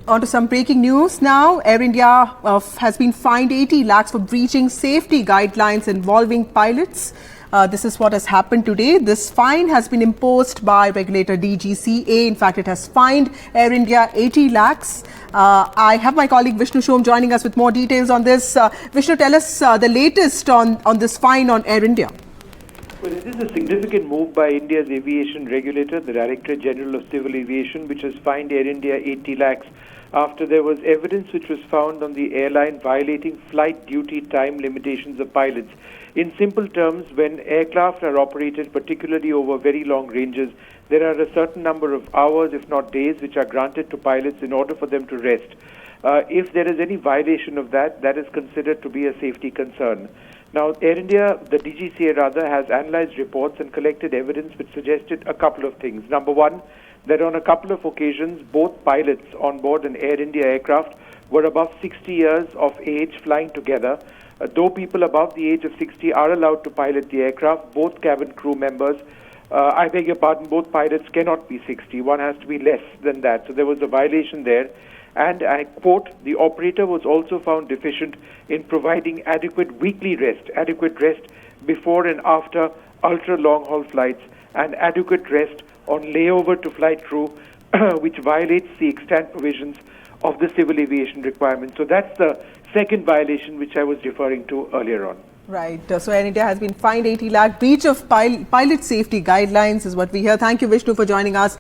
On to some breaking news now. Air India has been fined 80 lakhs for breaching safety guidelines involving pilots. This is what has happened today. This fine has been imposed by regulator DGCA. In fact, it has fined Air India 80 lakhs. I have my colleague Vishnu Shom joining us with more details on this. Vishnu, tell us the latest on this fine on Air India. Well, it is a significant move by India's aviation regulator, the Directorate General of Civil Aviation, which has fined Air India 80 lakhs after there was evidence which was found on the airline violating flight duty time limitations of pilots. In simple terms, when aircraft are operated, particularly over very long ranges, there are a certain number of hours, if not days, which are granted to pilots in order for them to rest. If there is any violation of that, that is considered to be a safety concern. Now, Air India, the DGCA rather, has analyzed reports and collected evidence which suggested a couple of things. Number one, that on a couple of occasions, both pilots on board an Air India aircraft were above 60 years of age flying together. Though people above the age of 60 are allowed to pilot the aircraft, both cabin crew members, I beg your pardon, both pilots cannot be 60. One has to be less than that. So there was a violation there. And I quote, the operator was also found deficient in providing adequate rest before and after ultra long-haul flights, and adequate rest on layover to flight crew, which violates the extant provisions of the civil aviation requirements. So that's the second violation which I was referring to earlier on. Right. So Air India has been fined 80 lakh. Breach of pilot safety guidelines is what we hear. Thank you, Vishnu, for joining us.